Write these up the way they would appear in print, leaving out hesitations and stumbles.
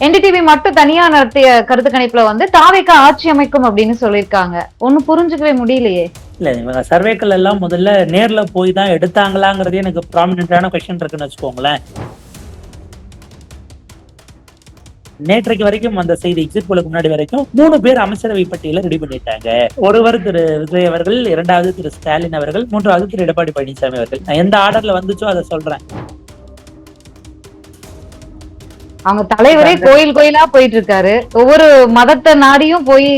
NDTV மட்டும் தனியா நடத்திய கருத்து கணிப்புல வந்து தாவேக்கா ஆட்சி அமைக்கும் அப்படின்னு சொல்லியிருக்காங்க. ஒண்ணும் புரிஞ்சுக்கவே முடியலையே. இல்ல இவங்க சர்வேக்கள் எல்லாம் முதல்ல நேர்ல போய் தான் எடுத்தாங்களாங்கிறதே எனக்கு ப்ராமினென்டான கொஸ்டின் இருக்குன்னு வச்சுக்கோங்களேன். நேற்றைக்கு வரைக்கும் அந்த செய்தி எக்ஸிட் போலுக்கு முன்னாடி வரைக்கும் 3 பேர் அமைச்சரவை பட்டியல ரெடி பண்ணிட்டாங்க. ஒருவர் திரு விஜய் அவர்கள், 2வது திரு ஸ்டாலின் அவர்கள், 3வது திரு எடப்பாடி பழனிசாமி அவர்கள். நான் எந்த ஆர்டர்ல வந்துச்சோ அதை சொல்றேன். அவங்க தலைவரே கோயில் கோயிலா போயிட்டு இருக்காரு. ஒவ்வொரு மதத்தை நாடியும் போய்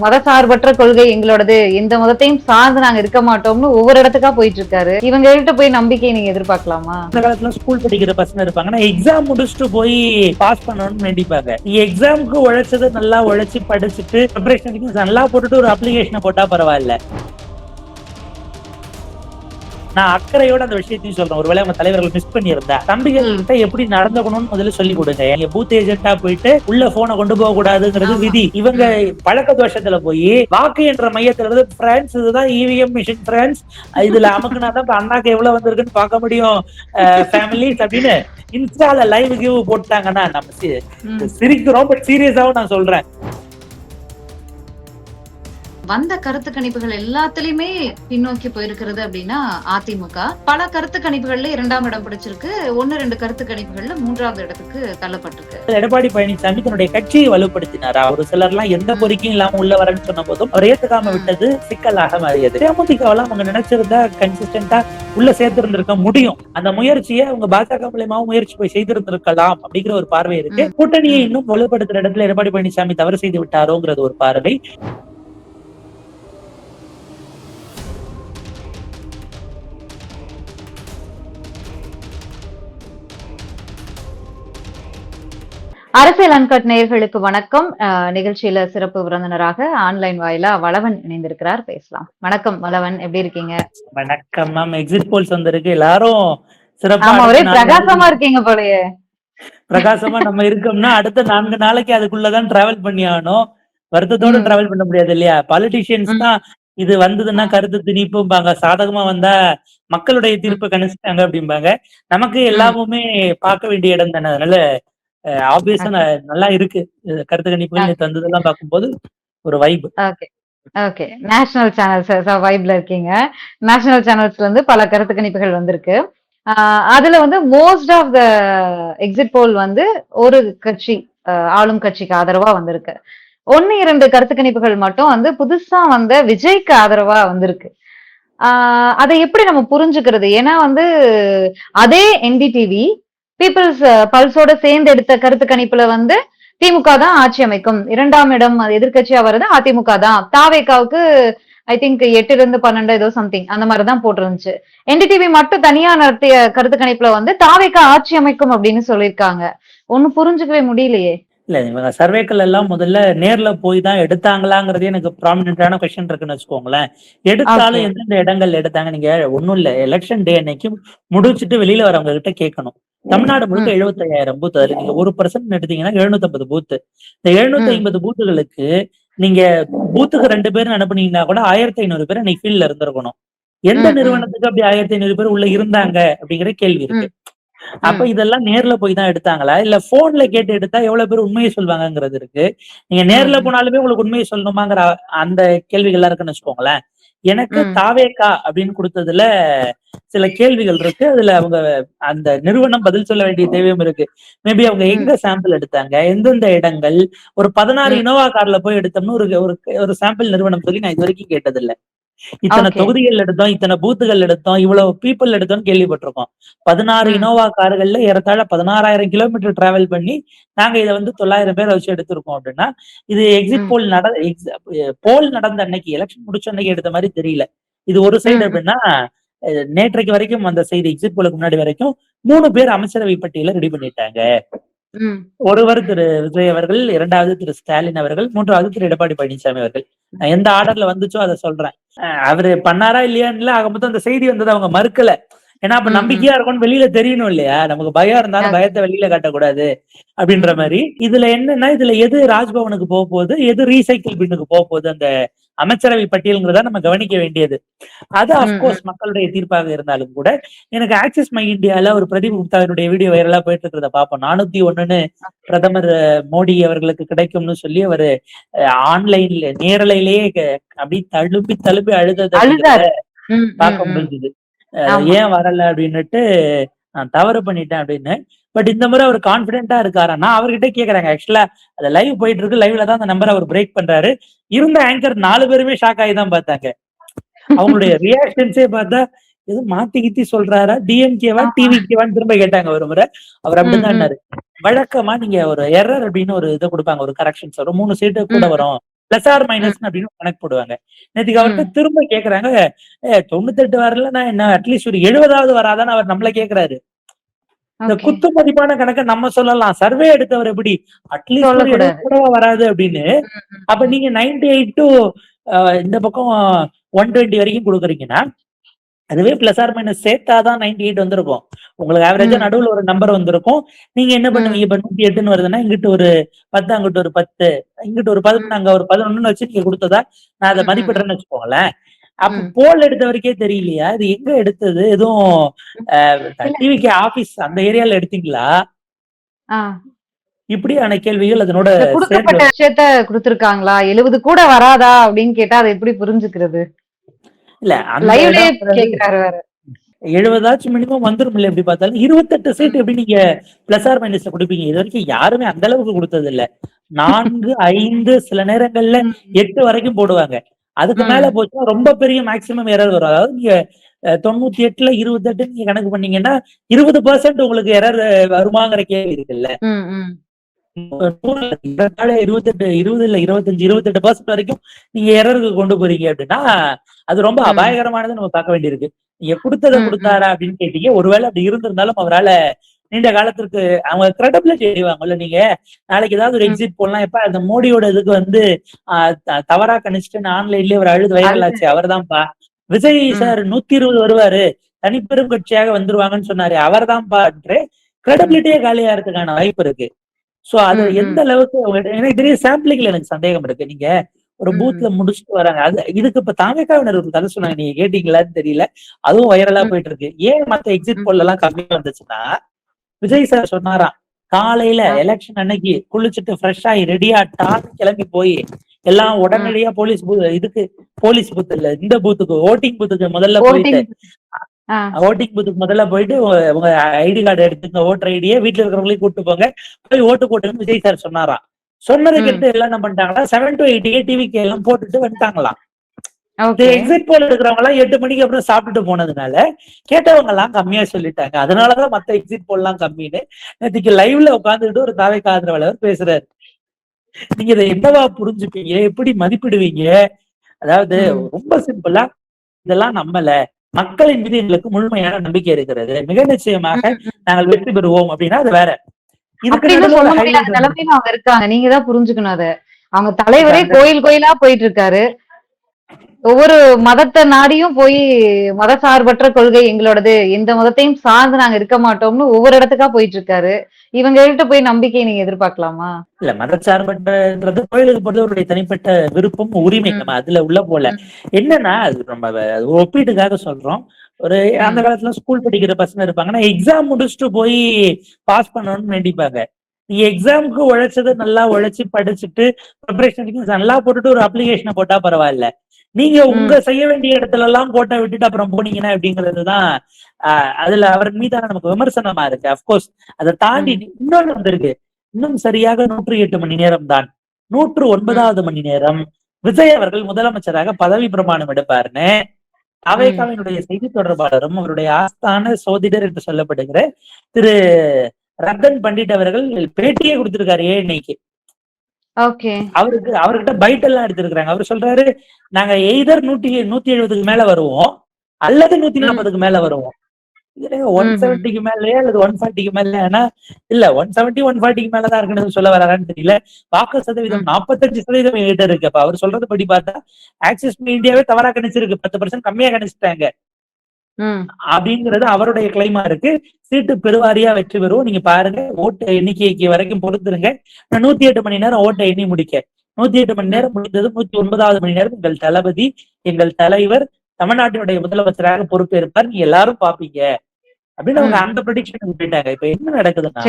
மதசார்பற்ற கொள்கை எங்களோடது, எந்த மதத்தையும் சார்ந்து நாங்க இருக்க மாட்டோம்னு ஒவ்வொரு இடத்துக்கா போயிட்டு இருக்காரு. இவங்க கிட்ட போய் நம்பிக்கை நீங்க எதிர்பார்க்கலாமா? இந்த காலத்துல ஸ்கூல் படிக்கிற பசங்க இருப்பாங்கன்னா எக்ஸாம் முடிச்சுட்டு போய் பாஸ் பண்ணணும்னு நினைப்பாங்க. நீ எக்ஸாமுக்கு உழைச்சது நல்லா உழைச்சி படிச்சுட்டு ப்ரிப்பரேஷனுக்கு நல்லா போட்டுட்டு ஒரு அப்ளிகேஷனை போட்டா பரவாயில்ல. நான் அக்கறையோட அந்த விஷயத்தையும் சொல்றேன். ஒருவேளை அவங்க தலைவர்கள் மிஸ் பண்ணியிருந்தா தம்பிகள் கிட்ட எப்படி நடந்துக்கணும்னு முதல்ல சொல்லி கொடுங்க. நீங்க பூத் ஏஜென்டா போயிட்டு உள்ள போனை கொண்டு போக கூடாதுங்கிறது விதி. இவங்க பழக்க தோஷத்துல போய் வாக்கு என்ற மையத்துல இருந்து பிரான்ஸ் இதுதான் இவிஎம் மிஷின் பிரான்ஸ், இதுல அமுக்குனாதான் அண்ணாக்கு எவ்வளவு வந்திருக்குன்னு பார்க்க முடியும் ஃபேமிலிஸ் அப்படின்னு இன்ஸ்டால லைவ் கிவ் போட்டாங்கன்னா நம்ம சிரிக்கிறோம். பட் சீரியஸாவும் நான் சொல்றேன், வந்த கருத்து கணிப்புகள் எல்லாத்துலயுமே பின்னோக்கி போயிருக்கிறது அப்படின்னா அதிமுக. பல கருத்து கணிப்புகள்ல 2ஆம் இடம் பிடிச்சிருக்கு. 1-2 கருத்து கணிப்புகள்ல 3வது இடத்துக்கு தள்ளப்பட்டிருக்கு. எடப்பாடி பழனிசாமி தன்னுடைய கட்சியை வலுப்படுத்தினாரா? ஒரு சிலர் எல்லாம் எந்த பொறிக்கும் இல்லாம உள்ள வரன்னு சொன்ன போதும் அவர் ஏத்துக்காம விட்டது சிக்கலாக மாறியது. தேமுதிகவெல்லாம் அவங்க நினைச்சிருந்தா கன்சிஸ்டன்டா உள்ள சேர்த்திருந்திருக்க முடியும். அந்த முயற்சியை அவங்க பாஜக மூலமாவும் முயற்சி போய் செய்திருந்திருக்கலாம் அப்படிங்கிற ஒரு பார்வை இருக்கு. கூட்டணியை இன்னும் வலுப்படுத்துற இடத்துல எடப்பாடி பழனிசாமி தவறு செய்து விட்டாரோங்கிறது ஒரு பார்வை. அரசியல் அன்கட் நேயர்களுக்கு வணக்கம். நிகழ்ச்சியில சிறப்பு விருந்தினராக ஆன்லைன் வாயிலா வளவன் இணைந்திருக்கிறார். பேசலாம். வணக்கம் வளவன், எப்படி இருக்கீங்க? வணக்கம் மேம். எக்ஸிட் போல்ஸ் வந்திருக்கு, எல்லாரும் சிறப்பா ஒரே பிரகாசமா இருக்கீங்க போலயே. பிரகாசமா நம்ம இருக்கோம்னா அடுத்த 4 நாளைக்கு அதுக்குள்ளதான் டிராவல் பண்ணி ஆகணும். வருத்தத்தோட டிராவல் பண்ண முடியாது இல்லையா? பாலிட்டிஷியன்ஸ் தான் இது வந்ததுன்னா கருத்து திணிப்பும்பாங்க, சாதகமா வந்தா மக்களுடைய தீர்ப்பு கணிச்சிட்டாங்க அப்படிம்பாங்க. நமக்கு எல்லாமுமே பார்க்க வேண்டிய இடம் தானே. அதனால ஆப்வியஸா நல்லா இருக்கு கருத்து கணிப்புகள் தந்ததெல்லாம் பார்க்கும்போது ஒரு வைப். ஓகே, நேஷனல் சேனல்ஸ் வைப்ல இருக்கீங்க. நேஷனல் சேனல்ஸ்ல இருந்து பல கருத்து கணிப்புகள் வந்திருக்கு. அதுல வந்து most of the exit poll வந்து ஒரு கட்சி, ஆளும் கட்சிக்கு ஆதரவா வந்திருக்கு. 1-2 கருத்து கணிப்புகள் மட்டும் வந்து புதுசா வந்த விஜய்க்கு ஆதரவா வந்திருக்கு. அதை எப்படி நம்ம புரிஞ்சுக்கிறது? ஏன்னா வந்து அதே என்டிடிவி பீப்புள்ஸ் பல்ஸோட சேர்ந்து எடுத்த கருத்து கணிப்புல வந்து திமுக தான் ஆட்சி அமைக்கும், 2ஆம் இடம் எதிர்கட்சியா வருது அதிமுக தான், தாவேக்காவுக்கு ஐ திங்க் 8-12 ஏதோ சம்திங் அந்த மாதிரிதான் போட்டிருந்துச்சு. என்டிடிவி மட்டும் தனியா நடத்திய கருத்து கணிப்புல வந்து தாவேக்கா ஆட்சி அமைக்கும் அப்படின்னு சொல்லியிருக்காங்க. ஒண்ணும் புரிஞ்சுக்கவே முடியலையே. இல்ல இவங்க சர்வேக்கள் எல்லாம் முதல்ல நேர்ல போய் தான் எடுத்தாங்களாங்கிறதே எனக்கு ப்ராமினென்டான கொஸ்டின் இருக்குன்னு வச்சுக்கோங்களேன். எடுத்தாலும் எந்தெந்த இடங்கள் எடுத்தாங்க? நீங்க ஒண்ணும் இல்ல, எலெக்ஷன் டே அன்னைக்கு முடிச்சுட்டு வெளியில வரவங்க கிட்ட கேட்கணும். தமிழ்நாடு முழுக்க 75,000 பூத். அதுல நீங்க 1% எடுத்தீங்கன்னா 750 பூத். இந்த 750 பூத்துகளுக்கு நீங்க பூத்துக்கு 2 பேரும் அனுப்புனீங்கன்னா கூட 1500 பேர் இன்னைக்கு ஃபீல்ட்ல இருந்திருக்கணும். எந்த நிறுவனத்துக்கு அப்படி 1500 பேர் உள்ள இருந்தாங்க அப்படிங்கிற கேள்வி இருக்கு. அப்ப இதெல்லாம் நேர்ல போய் தான் எடுத்தாங்களா, இல்ல போன்ல கேட்டு எடுத்தா எவ்வளவு பேர் உண்மையை சொல்வாங்கங்கிறது இருக்கு. நீங்க நேர்ல போனாலுமே உங்களுக்கு உண்மையை சொல்லணுமாங்கிற அந்த கேள்விகள்லாம் இருக்குன்னு வச்சுக்கோங்களேன். எனக்கு தாவேக்கா அப்படின்னு கொடுத்ததுல சில கேள்விகள் இருக்கு. அதுல அவங்க அந்த நிறுவனம் பதில் சொல்ல வேண்டிய தேவையும் இருக்கு. மேபி அவங்க எங்க சாம்பிள் எடுத்தாங்க, எந்தெந்த இடங்கள், ஒரு 16 இனோவா கார்ல போய் எடுத்தோம்னு ஒரு சாம்பிள் நிறுவனம் சொல்லி நான் இது வரைக்கும் கேட்டதில்லை. இத்தனை தொகுதிகள் எடுத்தோம், இத்தனை பூத்துகள் எடுத்தோம், இவ்வளவு பீப்புள் எடுத்தோம்னு கேள்விப்பட்டிருக்கோம். 16 இனோவா கார்கள்ல ஏறத்தாழ 16,000 கிலோமீட்டர் டிராவல் பண்ணி நாங்க இதை வந்து 900 பேரை வச்சு எடுத்திருக்கோம் அப்படின்னா, இது எக்ஸிட் போல் நடந்த அன்னைக்கு, எலெக்ஷன் முடிச்ச அன்னைக்கு எடுத்த மாதிரி தெரியல. இது ஒரு சைடு அப்படின்னா, நேற்றைக்கு வரைக்கும் அந்த செய்தி எக்ஸிட் போலுக்கு முன்னாடி வரைக்கும் 3 பேர் அமைச்சரவை பட்டியல ரெடி பண்ணிட்டாங்க. ஒருவர் திரு விஜய் அவர்கள், 2வது திரு ஸ்டாலின் அவர்கள், 3வது திரு எடப்பாடி பழனிசாமி அவர்கள். நான் எந்த ஆர்டர்ல வந்துச்சோ அதை சொல்றேன். அவரு பண்ணாரா இல்லையான்னு ஆக மொத்தம் அந்த செய்தி வந்தது அவங்க மறுக்கல. ஏன்னா அப்ப நம்பிக்கையா இருக்கும்னு வெளியில தெரியணும் இல்லையா? நமக்கு பயம் இருந்தாலும் பயத்தை வெளியில காட்டக்கூடாது அப்படின்ற மாதிரி. இதுல என்னன்னா, இதுல எது ராஜ்பவனுக்கு போக போகுது, எது ரீசைக்கிள் பின்னுக்கு போக போகுது அந்த அமைச்சரவை பட்டியல்ங்கிறத நம்ம கவனிக்க வேண்டியது. அது ம், அப்கோர்ஸ் ம். மக்களுடைய தீர்ப்பாக இருந்தாலும் கூட எனக்கு ஆக்சிஸ் மை இந்தியால ஒரு பிரதீப் குப்தாவினுடைய வீடியோ வைரலா போயிட்டு இருக்கிறத பார்ப்போம். 401 பிரதமர் மோடி அவர்களுக்கு கிடைக்கும்னு சொல்லி அவரு ஆன்லைன்ல நேரலையிலேயே அப்படி தழும்பி தழும்பி அழுதது அப்படிங்கிறத அழுதாரு. ம், ம், பார்க்க ம். முடிஞ்சது. ஆமா. ஏன் வரல அப்படின்னுட்டு நான் தவறு பண்ணிட்டேன் அப்படின்னு. பட் இந்த முறை அவர் கான்பிடென்ட்டா இருக்காரா? நான் அவர்கிட்ட கேக்குறேங்க. ஆக்சுவலா அது லைவ் போயிட்டு இருக்கு. லைவ்ல தான் அந்த நம்பர் அவர் பிரேக் பண்றாரு. இருந்த ஆங்கர் 4 பேருமே ஷாக் ஆகி தான் பார்த்தாங்க. அவங்களுடைய ரியாக்ஷன்ஸே பார்த்தா எதுவும் மாத்தி கித்தி சொல்றாரா? டிஎம்கேவா ஆமா. டிவிகேவான்னு திரும்ப கேட்டாங்க ஒரு முறை. அவர் ம், ம். அப்படிதான்னாரு. வழக்கமா நீங்க ஒரு எரர் அப்படின்னு ஒரு இதை கொடுப்பாங்க. ஒரு கரெக்ஷன்ஸ் வரும். 3 சீட்டு கூட ம், வரும். பிளஸ் ஆர் ம், மைனஸ் அப்படின்னு கணக்கு போடுவாங்க. நேத்துக்கு அவர்கிட்ட ம். திரும்ப கேக்குறாங்க. 98 வரல நான் என்ன அட்லீஸ்ட் ஒரு 70வது வராதான்னு அவர் நம்மள கேக்குறாரு. இந்த ஓகே. குத்து மதிப்பான கணக்க நம்ம சொல்லலாம். சர்வே எடுத்தவர் எப்படி அட்லீஸ்ட் ஒரு 70 சொல்லக்கூடாது. கூடவா வராது அப்படின்னு. ம், ம், அப்ப ம். நீங்க 98 டு இந்த பக்கம் 120 வரைக்கும் குடுக்குறீங்கன்னா, அதுவே பிளஸ் ஆர் மைனஸ் சேர்த்தாதான் 98 வந்திருக்கும். உங்களுக்கு ஆவரேஜா ம், நடுவுல ஒரு நம்பர் வந்திருக்கும். நீங்க என்ன ம், பண்ணுவீங்க? இப்ப 108ன்னு வருதுன்னா, இங்கிட்டு ஒரு 10, அங்கிட்டு ஒரு 10, இங்கிட்டு ஒரு 11, ம், அங்க ஒரு 11ன்னு வச்சு நீங்க குடுத்ததா நான் அத ம், ம், மதிப்பிடுறேன்னு வச்சுக்கோங்களேன். அப்ப ம். போல் எடுத்தவருக்கே தெரியலையா? இது எங்க எடுத்தது? எதுவும் ம். அ இல்ல. டிவிகே ஆபீஸ் அந்த ஏரியால எடுத்தீங்களா? ஆ. இப்படியான கேள்விகள் அதனோட இல்ல சேர்ந்து குடுக்கப்பட்ட வரும். விஷயத்த குடுத்துருக்காங்களா? 70 கூட வராதா? அப்படின்னு கேட்டா அத எப்படி புரிஞ்சுக்கிறது? இல்ல அந்த லைவ்லயே இடம் அதாவது கேக்குறாரு வேற. 70 மினிமம் வந்துரும்ல எப்படி பார்த்தாலும். 28 ம், சீட் எப்படி நீங்க பிளஸ் ஆர் மைனஸ்ல குடுப்பீங்க? இதுவரைக்கும் யாருமே அந்த அளவுக்கு குடுத்தது இல்ல. 4, 5 சில நேரங்கள்ல ம், 8 வரைக்கும் போடுவாங்க. அதுக்கு மேல ம், போச்சுன்னா ரொம்ப பெரிய மேக்ஸிமம் எரர் வரும். அதாவது நீங்க 98ல 28 நீங்க கணக்கு பண்ணீங்கன்னா, 20% உங்களுக்கு எரர் வருமாங்கிற கேள்வி இருக்குல்ல. ம், ம், 28 20 இல்ல 25 28% வரைக்கும் நீங்க எரருக்கு கொண்டு போறீங்க அப்படின்னா, அது ரொம்ப ம், அபாயகரமானது நம்ம பார்க்க வேண்டியிருக்கு. நீங்க குடுத்தத ம், ம், குடுத்தாரா அப்படின்னு கேட்டீங்க. ஒருவேளை அப்படி இருந்திருந்தாலும் அவரால நீண்ட காலத்திற்கு அவங்க கிரெடிபிலிட்டி அடைவாங்கல்ல நீங்க. நாளைக்கு ஏதாவது ஒரு ம். எக்ஸிட் போடலாம். எப்ப அந்த மோடியோட இதுக்கு வந்து அ தவறா கணிச்சுட்டு ஆன்லைன்லயே ஒரு அழுது வைரல் அழுது ஆச்சு. அவர்தான்ப்பா. விஜய் ம், சார் 120 வருவாரு. தனிப்பெரும் கட்சியாக வந்துருவாங்கன்னு சொன்னாரு. அவர்தான்ப்பா என்று ம், கிரெடிபிலிட்டியே காலியாகறதுக்கான வாய்ப்பு இருக்கு. சோ அது ம், எந்த ம், அளவுக்கு எனக்கு தெரியும் சாம்பிளிங்ல எனக்கு சந்தேகம் இருக்கு. நீங்க ஒரு ம், பூத்ல முடிச்சுட்டு வராங்க. அது இதுக்கு இப்ப தாவேக்காவினர் ஒரு கதை சொன்னாங்க. நீங்க கேட்டீங்களான்னு தெரியல. அதுவும் வைரலா ம், போயிட்டு இருக்கு. ஏன் மத்த எக்ஸிட் ம். போல் எல்லாம் கம்மியா வந்துச்சுன்னா, விஜய் சார் சொன்னாராம். காலையில ஆ, எலெக்ஷன் அன்னைக்கு குளிச்சுட்டு ஃப்ரெஷ் ஆகி ரெடியா டான்னு கிளம்பி போய் எல்லாம் ம். உடனடியா இதுக்கு போலீஸ் பூத் இல்ல இந்த பூத்துக்கு ஓட்டிங் பூத்துக்கு முதல்ல போயிட்டு ஓட்டிங் ஆ, ஓட்டிங் பூத்துக்கு முதல்ல போயிட்டு உங்க ஐடி கார்டு எடுத்துங்க ஓட்டர் ஐடியை வீட்டுல இருக்கிறவங்களையும் கூட்டு போங்க போய் ஓட்டு போட்டுன்னு விஜய் சார் சொன்னாராம். சொன்னதுக்கு ம். எடுத்து எல்லாம் என்ன பண்ணிட்டாங்கன்னா 7 to 8 டிவிக்கு எல்லாம் போட்டுட்டு வந்துட்டாங்களாம். இந்த ஓகே. எக்ஸிட் போல் இருக்கிறவங்க எல்லாம் 8 மணிக்கு அப்புறம் சாப்பிட்டுட்டு போனதுனால கேட்டவங்க எல்லாம் கம்மியா சொல்லிட்டாங்க. அதனாலதான் மத்த எக்ஸிட் போல் எல்லாம் கம்மின்னு நேற்றுக்கு லைவ்ல உட்காந்துட்டு ஒரு தாவேக்கா ஆதரவாளர் பேசுறாரு. நீங்க இதை என்னவா புரிஞ்சுப்பீங்க? எப்படி மதிப்பிடுவீங்க? அதாவது ம், ரொம்ப சிம்பிளா இதெல்லாம் நம்பல. மக்களின் மீது எங்களுக்கு முழுமையான நம்பிக்கை இருக்கிறது. மிக நிச்சயமாக ம், ம். நாங்கள் வெற்றி பெறுவோம் அப்படின்னா அது வேற. இதுக்கு அப்படின்னு நடுவுல சொல்ல ஒரு முடியாத ஹைலைட் வந்துருச்சு. நிலைமையில அவங்க இருக்காங்க. நீங்க தான் புரிஞ்சுக்கணும் அத. அவங்க இப்ப தலைவரே அந்த கோயில் கோயிலா போயிட்டு இருக்காரு. ஒவ்வொரு மதத்த நாடியும் போய் மதசார்பற்ற கொள்கை எங்களோடது. எந்த மதத்தையும் சார்ந்து நாங்க இருக்க மாட்டோம்னு ஒவ்வொரு இடத்துக்கா போயிட்டு இருக்காரு. இவங்ககிட்ட போய் நம்பிக்கைய நீங்க எதிர்பார்க்கலாமா? இல்ல மதச்சார்பற்றன்றது கோயிலுக்கு பொறுத்தவருடைய தனிப்பட்ட விருப்பம், உரிமை. ம், நம்ம அதுல உள்ள போல. ம், என்னன்னா அது நம்ம அது ஒப்பீட்டுக்காக சொல்றோம். ஒரு அந்த ம், காலத்துல ஸ்கூல் படிக்கிற பசங்க இருப்பாங்கன்னா, எக்ஸாம் முடிச்சுட்டு போய் பாஸ் பண்ணணும்னு நினைப்பாங்க. நீங்க எக்ஸாம்க்கு உழைச்சத நல்லா உழைச்சு படிச்சுட்டு ப்ரிப்பரேஷனுக்கு நல்லா போட்டுட்டு ஒரு அப்ளிகேஷன போட்டா பரவாயில்ல. நீங்க உங்க ம், செய்ய வேண்டிய இடத்துல எல்லாம் கோட்டை விட்டுட்டு அப்புறம் போனீங்கன்னா எப்படிங்கிறதுதான் அதுல அவர் மீதான நமக்கு விமர்சனமா இருக்கு. அப்கோர்ஸ் அதை தாண்டி ம், இன்னொன்னு வந்திருக்கு. இன்னும் சரியாக 108 மணி நேரம் தான். ம், 109வது மணி நேரம் விஜய் அவர்கள் முதலமைச்சராக பதவி பிரமாணம் எடுப்பார்னு ம். அவைக்காவினுடைய செய்தி தொடர்பாளரும் அவருடைய ஆஸ்தான சோதிடர் என்று சொல்லப்படுகிற திரு ரத்தன் பண்டிட் அவர்கள் பேட்டியே கொடுத்திருக்காரு இன்னைக்கு. ஓகே. அவர்கிட்ட பைட் எல்லாம் எடுத்திருக்கிறாங்க. அவர் சொல்றாரு நாங்க எய்தர் 170க்கு மேல வருவோம் அல்லது ம், 140க்கு மேல வருவோம். இதுல ம்ஹ்ம். 170க்கு மேலயா அல்லது 140க்கு மேலயா இல்ல 170 140க்கு மேலதான் இருக்குன்னு சொல்ல வரான்னு தெரியல. வாக்கு சதவீதம் ம், 45% என்கிட்ட இருக்கு. அப்ப அவர் சொல்றது படி பார்த்தா ஆக்சிஸ் இந்தியாவே தவறா கணிச்சிருக்கு. 10% கம்மியா கணிச்சிட்டாங்க ம், அப்படிங்கிறது அவருடைய கிளைமா இருக்கு. சீட்டு பெருவாரியா வெற்றி பெறுவோம். நீங்க பாருங்க ஓட்டு எண்ணிக்கைக்கு வரைக்கும் பொறுத்துருங்க. 108 மணி நேரம் ஓட்டை எண்ணி முடிக்க 108 மணி நேரம் முடிந்தது. 109வது மணி நேரம் எங்கள் தளபதி, எங்கள் தலைவர் தமிழ்நாட்டினுடைய முதலமைச்சராக பொறுப்பேற்பார், நீ எல்லாரும் பாப்பீங்க அப்படின்னு அவங்க அந்த ப்ரெடிக்ஷனுக்கு போயிட்டாங்க. இப்ப என்ன நடக்குதுன்னா,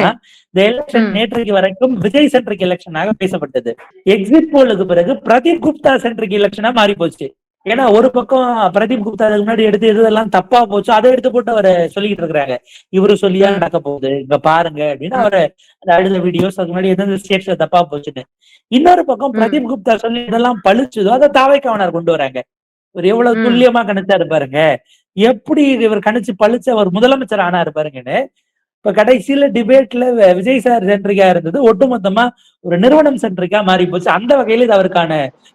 இந்த எலெக்ஷன் நேற்றைக்கு வரைக்கும் விஜய் சென்ட்ரிக் எலெக்ஷனாக பேசப்பட்டது. எக்ஸிட் போலுக்கு பிறகு பிரதீப் குப்தா சென்ட்ரிக் எலெக்ஷனா மாறி போச்சு. ஏன்னா ஒரு பக்கம் பிரதீப் குப்தா முன்னாடி எடுத்து எதெல்லாம் தப்பா போச்சு அதை எடுத்து போட்டு அவரை சொல்லிட்டு இருக்கிறாங்க. இவரு சொல்லியா நடக்க போகுது, இங்க பாருங்க அப்படின்னு அவரை அழுத வீடியோஸ் அதுக்கு முன்னாடி எந்தெந்த ஸ்டேட்ஸ்ல தப்பா போச்சுன்னு. இன்னொரு பக்கம் பிரதீப் குப்தா சொல்லி இதெல்லாம் பழிச்சதோ அதை தாவைக்காவனார் கொண்டு வராங்க. இவர் எவ்வளவு துல்லியமா கணிச்சாரு பாருங்க, எப்படி இவர் கணிச்சு பழிச்சு அவர் முதலமைச்சர் ஆனாரு பாருங்கன்னு. இப்ப கடைசியில டிபேட்ல விஜய் சார் சென்ட்ரிக்கா இருந்தது, ஒட்டுமொத்தமா ஒரு நிறுவனம் சென்ட்ரிக்கா மாறி போச்சு. அந்த வகையில இது அவருக்கான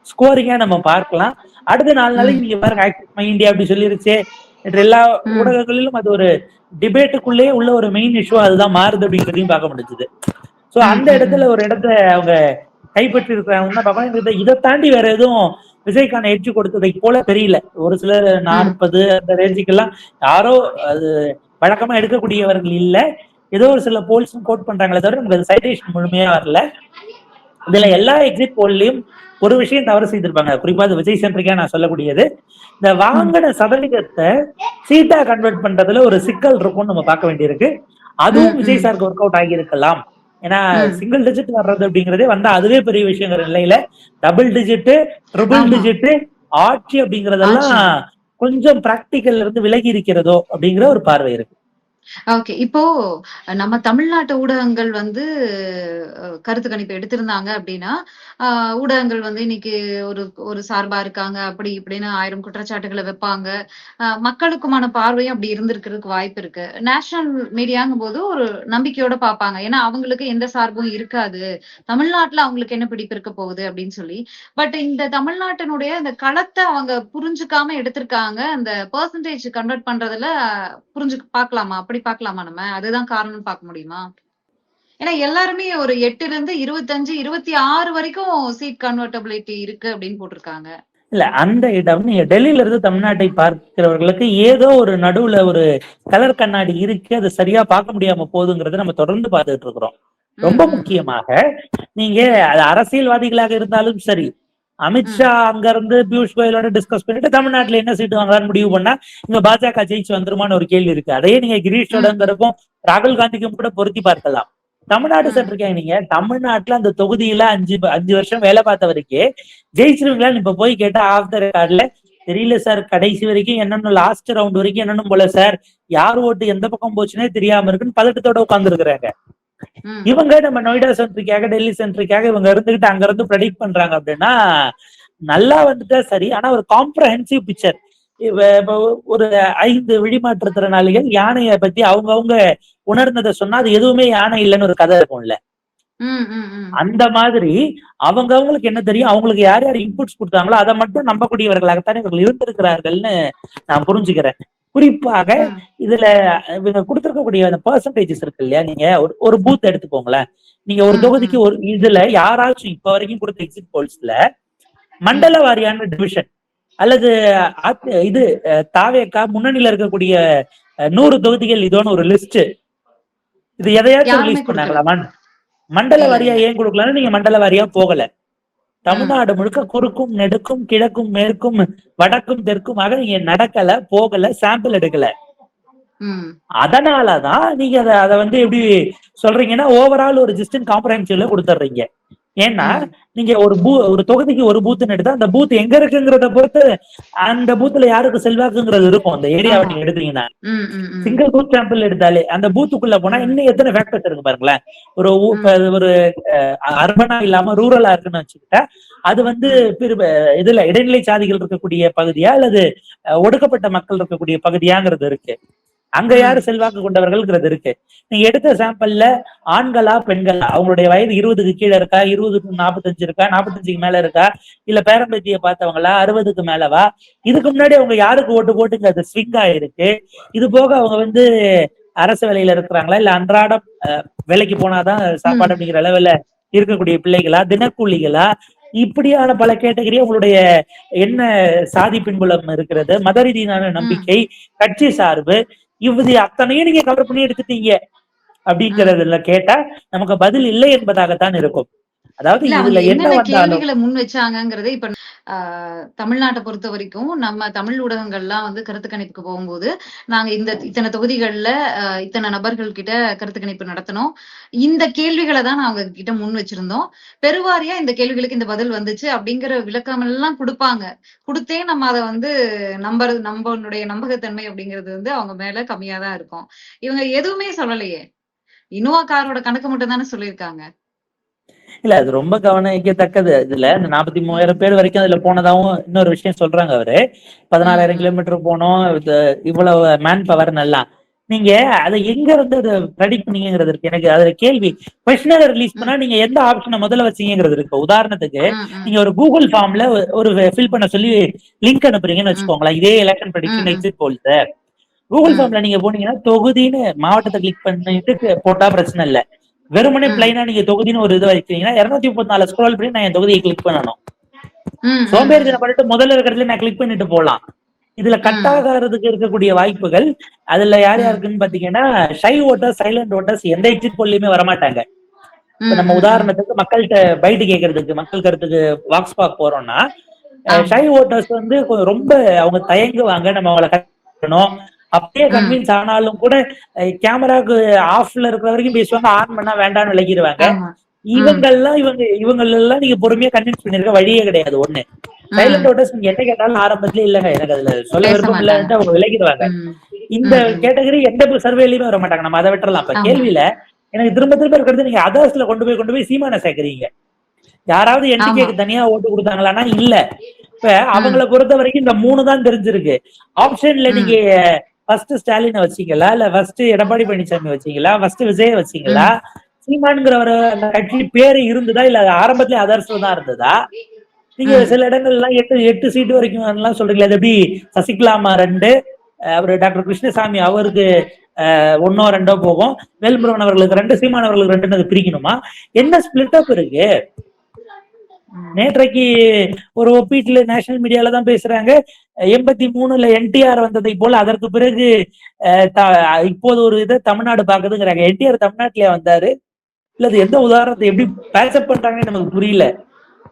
ஸ்கோரிங்கா நம்ம பார்க்கலாம். அடுத்த 4 நாளைக்கு நீங்க பாருங்க, ஆக்டிவ் மை இந்தியா அப்படி சொல்லிருச்சு. எல்லா ஊடகங்களிலும் அது ஒரு டிபேட்டுக்குள்ளேயே உள்ள ஒரு மெயின் இஷ்யூ அதுதான் மாறுது அப்படிங்கிறதையும் பார்க்க முடிஞ்சது. சோ அந்த இடத்துல ஒரு இடத்த அவங்க கைப்பற்றி இருக்கிறாங்கன்னா இதை தாண்டி வேற எதுவும் விஜய்க்கான எட்ஜ் கொடுத்ததை போல தெரியல. ஒரு சிலர் 40 அந்த ரேஞ்சுக்கெல்லாம் யாரோ அது வழக்கமா எடுக்கக்கூடியவர்கள் இல்ல. ஏதோ ஒரு சில போல்ஸும் கோட் பண்றாங்களே தவிர நமக்கு சைடேஷன் முழுமையா வரல. இதுல எல்லா எக்ஸிட் போல்லையும் ஒரு விஷயம் தவறு செய்திருப்பாங்க, குறிப்பா அது விஜய் சென்ட்ரிக்கா நான் சொல்லக்கூடியது. இந்த வாங்கின சதவீதத்தை சீட்டா கன்வெர்ட் பண்றதுல ஒரு சிக்கல் இருக்கும்னு நம்ம பார்க்க வேண்டியிருக்கு. அதுவும் விஜய் சாருக்கு ஒர்க் அவுட் ஆகி இருக்கலாம். ஏன்னா சிங்கிள் டிஜிட் வர்றது அப்படிங்கறதே வந்தா அதுவே பெரிய விஷயங்கிற நிலையில டபுள் டிஜிட், ட்ரிபிள் டிஜிட் ஆட்சி அப்படிங்கறதெல்லாம் கொஞ்சம் பிராக்டிக்கல்ல இருந்து விலகி இருக்கிறதோ அப்படிங்கிற ஒரு பார்வை இருக்கு. ஓகே. இப்போ நம்ம தமிழ்நாட்டு ஊடகங்கள் வந்து கருத்து கணிப்பு எடுத்திருந்தாங்க அப்படின்னா, ஊடகங்கள் வந்து இன்னைக்கு ஒரு ஒரு சார்பா இருக்காங்க, அப்படி இப்படின்னு 1000 குற்றச்சாட்டுகளை வைப்பாங்க. மக்களுக்குமான பார்வையும் அப்படி இருந்திருக்கிறதுக்கு வாய்ப்பு இருக்கு. நேஷனல் மீடியாங்கும் போது ஒரு நம்பிக்கையோட பார்ப்பாங்க. ஏன்னா அவங்களுக்கு எந்த சார்பும் இருக்காது. தமிழ்நாட்டுல அவங்களுக்கு என்ன பிடிப்பு இருக்க போகுது அப்படின்னு சொல்லி. பட் இந்த தமிழ்நாட்டினுடைய இந்த களத்தை அவங்க புரிஞ்சுக்காம எடுத்திருக்காங்க. அந்த பெர்சன்டேஜ் கன்வெர்ட் பண்றதுல புரிஞ்சு பார்க்கலாமா? அப்படி பார்க்கலாமா நம்ம? அதுதான் காரணம்னு பார்க்க முடியுமா? ஏன்னா எல்லாருமே ஒரு 8ல இருந்து 25, 26 வரைக்கும் சீட் கன்வெர்டபிலிட்டி இருக்கு அப்படின்னு போட்டிருக்காங்க. இல்ல அந்த இடம் நீங்க டெல்லியில இருந்து தமிழ்நாட்டை பார்க்கிறவர்களுக்கு ஏதோ ஒரு நடுவுல ஒரு கலர் கண்ணாடி இருக்கு, அது சரியா பார்க்க முடியாம போகுதுங்கிறத நம்ம தொடர்ந்து பார்த்துட்டு இருக்கிறோம். ரொம்ப முக்கியமாக நீங்க அது அரசியல்வாதிகளாக இருந்தாலும் சரி, அமித்ஷா அங்க இருந்து பியூஷ் கோயலோட டிஸ்கஸ் பண்ணிட்டு தமிழ்நாட்டுல என்ன சீட்டு வாங்கலாம்னு முடிவு பண்ணா இங்க பாஜக ஜெயிச்சு வந்துருமான்னு ஒரு கேள்வி இருக்கு. அதையே நீங்க கிரீஷோடங்கிறப்போ ராகுல் காந்திக்கும் கூட பொருத்தி பார்க்கலாம். தமிழ்நாடு சென்றிருக்கேன், நீங்க தமிழ்நாட்டுல அந்த தொகுதியில 5 வருஷம் வேலை பார்த்த வரைக்கும் ஜெயிச்சிருவீங்களான்னு இப்ப போய் கேட்டா ஆஃப் த ரெக்கார்ட்ல தெரியல சார், கடைசி வரைக்கும் என்னன்னு லாஸ்ட் ரவுண்ட் வரைக்கும் என்னன்னு போல சார், யார் ஓட்டு எந்த பக்கம் போச்சுன்னே தெரியாம இருக்குன்னு பதட்டத்தோட உட்கார்ந்து இருக்கிறாங்க. இவங்க நம்ம நொய்டா சென்ட்ரிக்காக டெல்லி சென்ட்ரிக்காக இவங்க இருந்துகிட்டு அங்க இருந்து ப்ரெடிக்ட் பண்றாங்க அப்படின்னா நல்லா வந்துட்டா சரி. ஆனா ஒரு காம்ப்ரஹென்சிவ் பிக்சர், ஒரு 5 விழிமாற்றுத்திறனாளிகள் யானையை பத்தி அவங்க உணர்ந்ததை சொன்னா அது எதுவுமே யானை இல்லைன்னு ஒரு கதை இருக்கும்ல. அந்த மாதிரி அவங்களுக்கு என்ன தெரியும், அவங்களுக்கு யார் யார் இன்புட்ஸ் கொடுத்தாங்களோ அதை மட்டும் நம்பக்கூடியவர்களாகத்தானே இவர்கள் இருந்திருக்கிறார்கள்னு நான் புரிஞ்சுக்கிறேன். குறிப்பாக இதுல இவங்க கொடுத்திருக்கக்கூடிய அந்த பெர்சன்டேஜஸ் இருக்கு இல்லையா, நீங்க ஒரு பூத் எடுத்துக்கோங்களேன். நீங்க ஒரு தொகுதிக்கு ஒரு இதுல யாராச்சும் இப்ப வரைக்கும் கொடுத்த எக்ஸிட் போல்ஸ்ல மண்டல வாரியான டிவிஷன் அல்லது இது தாவேக்கா முன்னணியில இருக்கக்கூடிய 100 தொகுதிகள் இதோன்னு ஒரு லிஸ்ட், இது எதையாச்சும் ரிலீஸ் பண்ணாங்களா? மண்டல வாரியா ஏன் கொடுக்கலன்னு நீங்க மண்டல வாரியா போகல. தமிழ்நாடு முழுக்க குறுக்கும் நெடுக்கும் கிழக்கும் மேற்கும் வடக்கும் தெற்குமாக நீங்க நடக்கல, போகல, சாம்பிள் எடுக்கல. அதனாலதான் நீங்க அதை வந்து எப்படி சொல்றீங்கன்னா ஓவரால் ஒரு ஜஸ்ட் காம்ப்ரஹென்சிவ்ல கொடுத்துட்றீங்க. ஏன்னா நீங்க ஒரு தொகுதிக்கு ஒரு பூத்துன்னு எடுத்தா அந்த பூத் எங்க இருக்குங்கிறத பொறுத்து அந்த பூத்துல யாருக்கு செல்வாக்குங்கிறது இருக்கும். அந்த ஏரியாவை நீங்க எடுத்தீங்கன்னா சிங்கிள் பூத் சாம்பிள் எடுத்தாலே அந்த பூத்துக்குள்ள போனா இன்னும் எத்தனை ஃபேக்டர்ஸ் இருக்கு பாருங்களேன். ஒரு அர்பனா இல்லாம ரூரலா இருக்குன்னு வச்சுக்கிட்டா அது வந்து இதுல இடைநிலை சாதிகள் இருக்கக்கூடிய பகுதியா அல்லது ஒடுக்கப்பட்ட மக்கள் இருக்கக்கூடிய பகுதியாங்கிறது இருக்கு. அங்க யாரு செல்வாக்கு கொண்டவர்கள்ங்கிறது இருக்கு. நீங்க எடுத்த சாம்பிள்ல ஆண்களா பெண்களா, அவங்களுடைய வயது 20க்கு கீழே இருக்கா, 20க்கு 45 இருக்கா, 45க்கு மேல இருக்கா, இல்ல பேரம்பேத்திய பார்த்தவங்களா, 60க்கு மேலவா, இதுக்கு முன்னாடி அவங்க யாருக்கு ஓட்டு போட்டுங்க அது ஸ்விங் ஆயிருக்கு. இது போக அவங்க வந்து அரசு வேலையில இருக்கிறாங்களா, இல்ல அன்றாடம் வேலைக்கு போனாதான் சாப்பாடு அப்படிங்கிற அளவுல இருக்கக்கூடிய பிள்ளைகளா, தினக்கூலிகளா, இப்படியான பல கேட்டகரி உங்களுடைய என்ன சாதி பின்புலம் இருக்கிறது, மத ரீதியான நம்பிக்கை, கட்சி சார்பு, இது அத்தனையும் நீங்க கவர் பண்ணி எடுத்துட்டீங்க அப்படிங்கறதுல கேட்டா நமக்கு பதில் இல்லை என்பதாகத்தான் இருக்கும். அதாவது இல்ல அவங்க இதுல என்ன என்னென்ன வந்தாலும் கேள்விகளை முன் வச்சாங்கங்கறத இப்ப தமிழ்நாட்டை பொறுத்த வரைக்கும் நம்ம தமிழ் ஊடகங்கள்லாம் வந்து கருத்து கணிப்புக்கு போகும்போது நாங்க இத்தனை தொகுதிகள்ல இத்தனை நபர்கள் கிட்ட கருத்து கணிப்பு நடத்தணும், இந்த கேள்விகளை தான் நாங்க கிட்ட முன் வச்சிருந்தோம், பெருவாரியா இந்த கேள்விகளுக்கு இந்த பதில் வந்துச்சு அப்படிங்கிற விளக்கம் எல்லாம் கொடுப்பாங்க. கொடுத்தே நம்ம அதை வந்து நம்மளுடைய நம்பகத்தன்மை அப்படிங்கிறது வந்து அவங்க மேல கம்மியா தான் இருக்கும். இவங்க எதுவுமே சொல்லலையே, இனோவா காரோட கணக்கு மட்டும் தானே சொல்லியிருக்காங்க. இல்ல அது ரொம்ப கவனிக்கத்தக்கது. இதுல இந்த 43,000 பேர் வரைக்கும் அதுல போனதாவும் இன்னொரு விஷயம் சொல்றாங்க அவரு. 14,000 கிலோமீட்டர் போனோம், இவ்வளவு மேன் பவர் நல்லா. நீங்க அதை எங்க இருந்து அதை ப்ரெடிக்ட் பண்ணீங்கிறது இருக்கு. எனக்கு அதுல கேள்வி. கொஸ்டினரை ரிலீஸ் பண்ணா நீங்க எந்த ஆப்ஷனை முதல்ல வச்சீங்கிறது இருக்கு. உதாரணத்துக்கு நீங்க ஒரு கூகுள் ஃபார்ம்ல ஒரு ஃபில் பண்ண சொல்லி லிங்க் அனுப்புறீங்கன்னு வச்சுக்கோங்களேன். இதே election prediction exit poles Google ஃபார்ம்ல நீங்க போனீங்கன்னா தொகுதின்னு மாவட்டத்தை கிளிக் பண்ணிட்டு போட்டா பிரச்சனை இல்லை. வெறுமனே பிளைனா நீங்க தொகுதின்னு ஒரு இது வச்சிருக்கீங்கன்னா 234 ஸ்க்ரோல் பண்ணி நான் என் தொகுதியை கிளிக் பண்ணணும். சோம்பேறி பண்ணிட்டு முதல்ல இருக்கிறதுல நான் கிளிக் பண்ணிட்டு போலாம். இதுல கட் ஆகிறதுக்கு இருக்கக்கூடிய வாய்ப்புகள் அதுல யார் யாருக்குன்னு பாத்தீங்கன்னா ஷை ஓட்டர்ஸ், சைலண்ட் ஓட்டர்ஸ் எந்த எக்ஸிட் போல்லையுமே வரமாட்டாங்க. இப்ப நம்ம உதாரணத்துக்கு மக்கள்கிட்ட பைட்டு கேட்கறதுக்கு மக்கள் கருத்துக்கு வாக்ஸ் பாக் போறோம்னா ஷை ஓட்டர்ஸ் வந்து ரொம்ப அவங்க தயங்குவாங்க, நம்ம அவங்களை கட்டணும். அப்படியே கன்வின்ஸ் ஆனாலும் கூட கேமராக்கு ஆஃப்ல இருக்கிற வரைக்கும் பேசுவாங்க, ஆன் பண்ணா வேண்டாம்னு விலகிடுவாங்க. இவங்கெல்லாம் நீங்க பொறுமையா கன்வின்ஸ் பண்ணிருக்க வழியே கிடையாது. ஒண்ணு சைலண்ட் ஓட்டர்ஸ் நீங்க என்ன கேட்டாலும் ஆரம்பத்திலே இல்லங்க எனக்கு அதுல சொல்ல விருப்பம் இல்லைன்ட்டு அவங்க விலகிடுவாங்க. இந்த கேட்டகரி எந்த சர்வேலையுமே வர மாட்டாங்க. நம்ம அதை விட்டுறலாம். இப்ப கேள்வியில எனக்கு திரும்ப திரும்ப இருக்கிறது நீங்க அதர்ஸ்ல கொண்டு போய் சீமான சேர்க்கறீங்க. யாராவது என்டிகேக்கு தனியா ஓட்டு கொடுத்தாங்களான்னா இல்ல. இப்ப அவங்களை பொறுத்த வரைக்கும் இந்த 3 தான் தெரிஞ்சிருக்கு. ஆப்ஷன்ல நீங்க ஃபர்ஸ்ட் ஸ்டாலினை வச்சீங்களா, இல்ல ஃபர்ஸ்ட் எடப்பாடி பழனிசாமி வச்சீங்களா, ஃபர்ஸ்ட் விஜய் வச்சீங்களா, சீமான்ங்கிற ஒரு கட்சி பேரு இருந்ததா, இல்ல ஆரம்பத்திலே அதர்ஸ்ல தான் இருந்ததா? நீங்க சில இடங்கள்லாம் 8 சீட்டு வரைக்கும் எல்லாம் சொல்றீங்களா? அது எப்படி சசிகலாமா 2, அவரு டாக்டர் கிருஷ்ணசாமி அவருக்கு 1ஓ 2ஓ போகும், வேல்முருகன் அவர்களுக்கு 2, சீமான் அவர்களுக்கு 2 பிரிக்கணுமா? என்ன ஸ்பிளிட் அப் இருக்கு? நேற்றைக்கு ஒரு ஒப்பீட்டுல நேஷனல் மீடியால தான் பேசுறாங்க, 83ல என்டிஆர் வந்ததை போல அதற்கு பிறகு இப்போது ஒரு இதை தமிழ்நாடு பாக்குதுங்கிறாங்க. என்டிஆர் தமிழ்நாட்டிலே வந்தாரு இல்ல, அது எந்த உதாரணத்தை எப்படி பேச்சப் பண்றாங்கன்னு நமக்கு புரியல.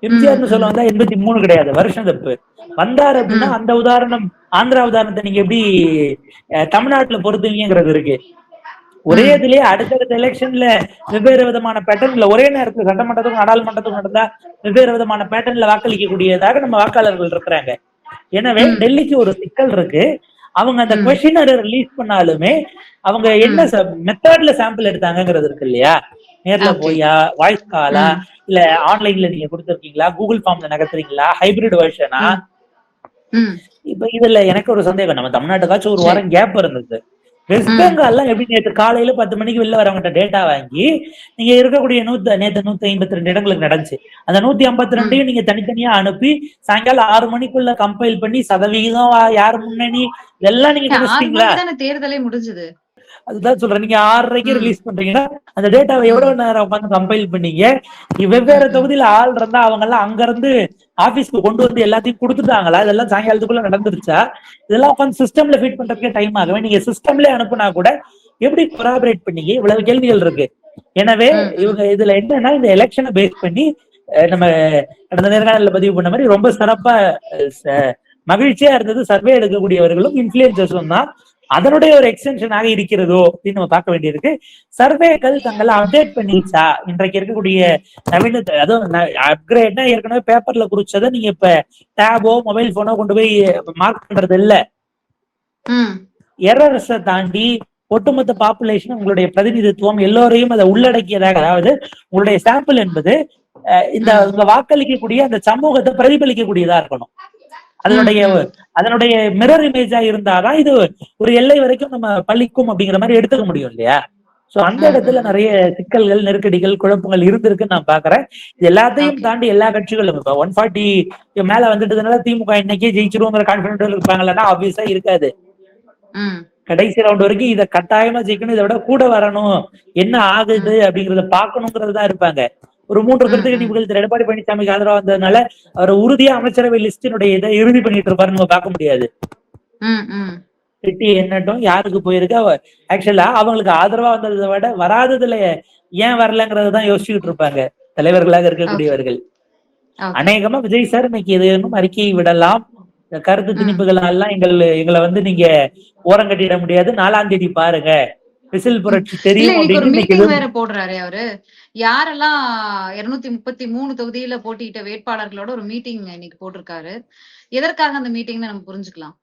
எம்ஜிஆர்னு சொல்ல வந்தா 83 கிடையாது, வருஷம் தப்பு. வந்தாரு அப்படின்னா அந்த உதாரணம் ஆந்திரா உதாரணத்தை நீங்க எப்படி தமிழ்நாட்டுல பொறுத்துவீங்கிறது இருக்கு. ஒரே இதுலயே அடுத்தடுத்த எலெக்ஷன்ல வெவ்வேறு விதமான பேட்டர்ன்ல ஒரே நேரத்துல சட்டமன்றத்துக்கும் நாடாளுமன்றத்துக்கும் நடந்தா வெவ்வேறு விதமான பேட்டர்ன்ல வாக்களிக்கக்கூடியதாக நம்ம வாக்காளர்கள் இருக்கிறாங்க. எனவே டெல்லிக்கு ஒரு சிக்கல் இருக்கு. அவங்க அந்த கொஸ்டினரை ரிலீஸ் பண்ணாலுமே அவங்க என்ன மெத்தட்ல சாம்பிள் எடுத்தாங்கிறது இருக்கு இல்லையா? நேர்ல போயா, வாய்ஸ் காலா, இல்ல ஆன்லைன்ல நீங்க கொடுத்துருக்கீங்களா, கூகுள் ஃபார்ம்ல நகர்த்துறீங்களா, ஹைபிரிட் வெர்ஷனா? இப்ப இதுல எனக்கு ஒரு சந்தேகம். நம்ம தமிழ்நாட்டுக்காச்சும் ஒரு வாரம் கேப் இருந்தது. வெஸ்ட் பெங்கால்லாம் எப்படி நேற்று காலையில 10 மணிக்கு வெளில வரவங்கிட்ட டேட்டா வாங்கி நீங்க இருக்கக்கூடிய நேற்று 152 இடங்களுக்கு நடந்துச்சு. அந்த 152 நீங்க தனித்தனியா அனுப்பி சாயங்காலம் 6 மணிக்குள்ள கம்பைல் பண்ணி சதவிகிதம் யார் முன்னணி இதெல்லாம் நீங்க கணிச்சிட்டீங்களா? தேர்தலே முடிஞ்சது. அதுதான் சொல்றேன். நீங்க 6:30க்கு ரிலீஸ் பண்றீங்கன்னா அந்த டேட்டாவை எவ்வளவு நேரம் உட்காந்து கம்பைல் பண்ணீங்க? வெவ்வேறு தொகுதியில ஆள் இருந்தா அவங்க எல்லாம் அங்க இருந்து ஆபீஸ்க்கு கொண்டு வந்து எல்லாத்தையும் கொடுத்துட்டாங்களா? இதெல்லாம் சாயங்காலத்துக்குள்ள நடந்துருச்சா? இதெல்லாம் உட்காந்து சிஸ்டம்ல ஃபீட் பண்றதுக்கே டைம் ஆகவே நீங்க சிஸ்டம்ல அனுப்புனா கூட எப்படி கொலாபரேட் பண்ணீங்க? இவ்வளவு கேள்விகள் இருக்கு. எனவே இவங்க இதுல என்னன்னா இந்த எலெக்ஷனை பேஸ் பண்ணி நம்ம கடந்த நேர்காணல பதிவு பண்ண மாதிரி ரொம்ப சிறப்பா மகிழ்ச்சியா இருந்தது. சர்வே எடுக்கக்கூடியவர்களும் இன்ஃபுளுசர்ஸும் தான். அதனுடைய ஒரு எக்ஸ்டென்ஷனாக இருக்கிறதோ அப்படின்னு நம்ம பார்க்க வேண்டியிருக்கு. சர்வேக்கள் தங்களை அப்டேட் பண்ணிருச்சா? இன்றைக்கு இருக்கக்கூடிய நவீன அதுவும் அப்கிரேட்னா ஏற்கனவே பேப்பர்ல குறிச்சதை நீங்க இப்ப டேபோ மொபைல் போனோ கொண்டு போய் மார்க் பண்றது இல்ல. எரர்ஸை தாண்டி ஒட்டுமொத்த பாப்புலேஷன் உங்களுடைய பிரதிநிதித்துவம் எல்லோரையும் அதை உள்ளடக்கியதாக, அதாவது உங்களுடைய சாம்பிள் என்பது இந்த உங்க வாக்களிக்கக்கூடிய அந்த சமூகத்தை பிரதிபலிக்கக்கூடியதா இருக்கணும். அதனுடைய மிரர் இமேஜா இருந்தாதான் இது ஒரு எல்லை வரைக்கும் நம்ம பழிக்கும் அப்படிங்கிற மாதிரி எடுத்துக்க முடியும் இல்லையா? சோ அந்த இடத்துல நிறைய சிக்கல்கள், நெருக்கடிகள், குழப்பங்கள் இருந்திருக்குன்னு நான் பாக்குறேன். இது எல்லாத்தையும் தாண்டி எல்லா கட்சிகளும் இப்ப 140 மேல வந்துட்டதுனால திமுக இன்னைக்கே ஜெயிச்சிருவோங்கிற கான்பிடன்ட் இருப்பாங்களா? ஆப்வியஸா இருக்காது. கடைசி ரவுண்ட் வரைக்கும் இதை கட்டாயமா ஜெயிக்கணும், இதை விட கூட வரணும், என்ன ஆகுது அப்படிங்கறத பாக்கணுங்கிறது தான் இருப்பாங்க. ஒரு 3 கருத்து கணிப்புகள் திரு எடப்பாடி பழனிசாமிக்கு ஆதரவா வந்ததுனால அவர் உறுதியா அமைச்சரவை லிஸ்டினுடைய இதை இறுதி பண்ணிட்டு இருப்பாரு நம்ம பார்க்க முடியாது. திட்டி என்னட்டும் யாருக்கு போயிருக்கு, ஆக்சுவலா அவங்களுக்கு ஆதரவா வந்ததை விட வராததுல ஏன் வரலங்கிறதான் யோசிச்சுட்டு இருப்பாங்க. தலைவர்களாக ஓகே இருக்கக்கூடியவர்கள். ஓகே அநேகமா விஜய் சார் இன்னைக்கு ஏதேனும் அறிக்கையை விடலாம். இந்த கருத்து ம் திணிப்புகளெல்லாம் எங்களை வந்து நீங்க ஓரங்கட்டிட முடியாது. 4ஆம் தேதி பாருங்க, விசில் ம். புரட்சி இல்ல தெரியும் இன்னைக்கு ஒரு அப்படின்னு இன்னைக்கு மீட்டிங் எதுவும் வேற போடுறாரே அவரு. யாரெல்லாம் 233 தொகுதியில போட்டியிட்ட வேட்பாளர்களோட ஒரு மீட்டிங் இன்னைக்கு போட்டிருக்காரு. எதற்காக அந்த மீட்டிங்னு நம்ம புரிஞ்சுக்கலாம்.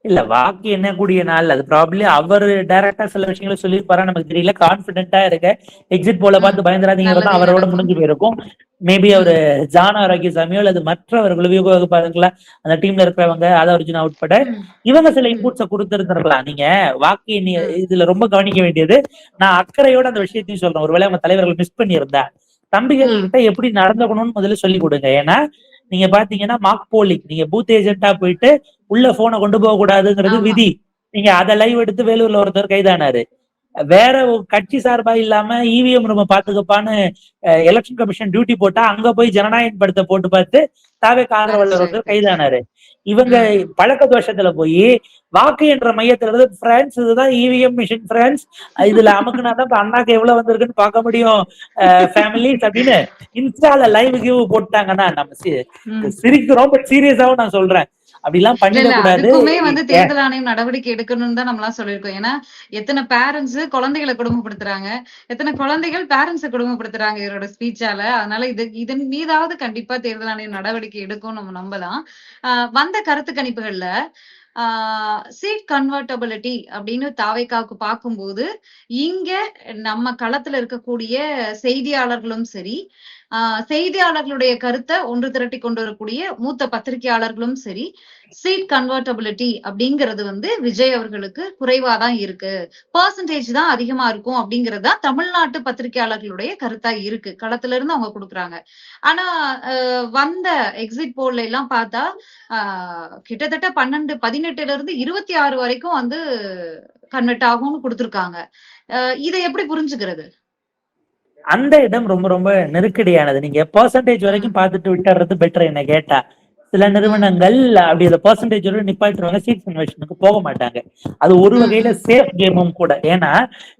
இல்ல வாக்கு எண்ணக்கூடிய நாள் அது ப்ராப்ளி அவர் டைரக்டா சில விஷயங்களை சொல்லியிருப்பாரா நமக்கு தெரியல. கான்பிடென்டா இருக்க எக்ஸிட் போல ம் பார்த்து பயந்துராதீங்கிறது தான் நல்லதே அவரோட நடக்கும். முடிஞ்சு போயிருக்கும். மேபி அவரு ம் ஜான் ஆரோக்கியசாமியோ அல்லது மற்றவர்கள் வியூக வகுப்பாளர்களா அந்த டீம்ல இருக்கிறவங்க அர்ஜுனா உட்பட ம் இவங்க சில ம் இன்புட்ஸை கொடுத்திருந்திருக்கலாம். நீங்க வாக்கு எண்ணி ம் இதுல ரொம்ப கவனிக்க வேண்டியது, நான் அக்கறையோட அந்த விஷயத்தையும் சொல்றேன். ஒருவேளை அவங்க தலைவர்கள் மிஸ் பண்ணியிருந்தா தம்பிகள் ம் கிட்ட எப்படி நடந்துக்கணும்னு முதல்ல சொல்லி கொடுங்க. ஏன்னா நீங்க பாத்தீங்கன்னா மார்க் போலிங், நீங்க பூத் ஏஜென்ட்டா போயிட்டு உள்ள போனை கொண்டு போக கூடாதுங்கிறது ஆமா. விதி. நீங்க அதை லைவ் எடுத்து வேலூர்ல ஒருத்தர் கைதானாரு. வேற ஒரு கட்சி சார்பா இல்லாம இவிஎம் நம்ம பாத்துக்கப்பான்னு எலெக்ஷன் கமிஷன் டியூட்டி போட்டா அங்க போய் ஜனநாயக படத்தை போட்டு பார்த்து தாவே ஆதரவாளர் ஒருத்தர் கரெக்ட். கைதானாரு. இவங்க ம் பழக்க தோஷத்துல போய் வாக்கு என்ற மையத்துல இருந்து பிரான்ஸ் இதுதான் இவிஎம் மிஷின் பிரான்ஸ், இதுல அமுக்குனா தான் இப்ப அண்ணாக்கு எவ்வளவு வந்திருக்குன்னு பார்க்க முடியும் ஃபேமிலிஸ் அப்படின்னு இன்ஸ்டால லைவ் கிவ் போட்டாங்கன்னா நம்ம ம் சிரிக்கிறோம். பட் சீரியஸாவும் நான் சொல்றேன், அப்படிலாம் இல்ல இல்ல பண்ணிடக்கூடாது. அதுக்குமே வந்து தேர்தல் ஆணையம் நடவடிக்கை எடுக்கணும்னு தான் நம்மலாம் சொல்லியிருக்கோம். ஏன்னா எத்தனை பேரண்ட்ஸ் குழந்தைகளை கொடுமைப்படுத்துறாங்க, எத்தனை குழந்தைகள் பேரண்ட்ஸை கொடுமைப்படுத்துறாங்க இவரோட ஸ்பீச்சால. அதனால இதன் மீதாவது கண்டிப்பா தேர்தல் ஆணையம் நடவடிக்கை எடுக்கும் நம்ம நம்பலாம். வந்த கருத்து கணிப்புகள்ல சீட் கன்வெர்டபிலிட்டி அப்படின்னு தாவேக்காவுக்கு பார்க்கும்போது இங்க நம்ம களத்துல இருக்கக்கூடிய செய்தியாளர்களும் சரி, செய்தியாளர்களுடைய கருத்தை ஒன்று திரட்டி கொண்டு வரக்கூடிய மூத்த பத்திரிகையாளர்களும் சரி, சீட் கன்வெர்டபிலிட்டி அப்படிங்கிறது வந்து விஜய் அவர்களுக்கு குறைவாதான் இருக்கு, பெர்சன்டேஜ் தான் அதிகமா இருக்கும் அப்படிங்கிறது தான் தமிழ்நாட்டு பத்திரிகையாளர்களுடைய கருத்தா இருக்கு. களத்துல இருந்து அவங்க கொடுக்குறாங்க. ஆனா வந்த எக்ஸிட் போல்ல எல்லாம் பார்த்தா கிட்டத்தட்ட 18 இருந்து 26 வரைக்கும் வந்து கன்வெர்ட் ஆகும்னு கொடுத்திருக்காங்க. இதை எப்படி புரிஞ்சுக்கிறது? அந்த இடம் ரொம்ப ரொம்ப நெருக்கடியானது. நீங்க பெர்சன்டேஜ் ம் வரைக்கும் பார்த்துட்டு விட்டுறது பெட்டர் என்ன கேட்டா. சில ம் நிறுவனங்கள் அப்படி அந்த பெர்சன்டேஜ் நிப்பாட்டுவாங்க, சீட் கன்வெர்ஷனுக்கு போக மாட்டாங்க. அது ஒரு ம் வகையில ம் சேஃப் கேமும் கூட. ஏன்னா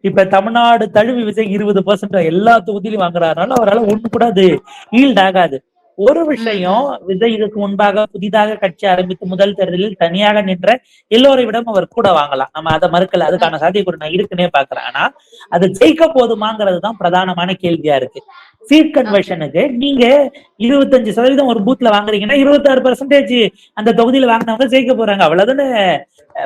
இப்ப தமிழ்நாடு தழுவி விஜய் 20% எல்லா தொகுதியிலும் வாங்குறாருனால அவரால் ஒண்ணு கூட அது ஈல்ட் ஆகாது. ஒரு ம் விஷயம், ம் விஜய் இதுக்கு முன்பாக புதிதாக கட்சி ஆரம்பித்து முதல் தேர்தலில் தனியாக நின்ற எல்லோரை விடம் அவர் கூட வாங்கலாம், நம்ம அதை மறுக்கல. அதுக்கான சாத்தியக்கூறு நான் இருக்குன்னே பாக்குறேன். ஆனா அது ஜெயிக்க போதுமாங்கிறது தான் பிரதானமான கேள்வியா இருக்கு. சீட் ஓகே கன்வர்ஷனுக்கு நீங்க 25% ஒரு பூத்ல வாங்குறீங்கன்னா 26% அந்த தொகுதியில வாங்கினவங்க ஜெயிக்க போறாங்க, அவ்வளவுதானே.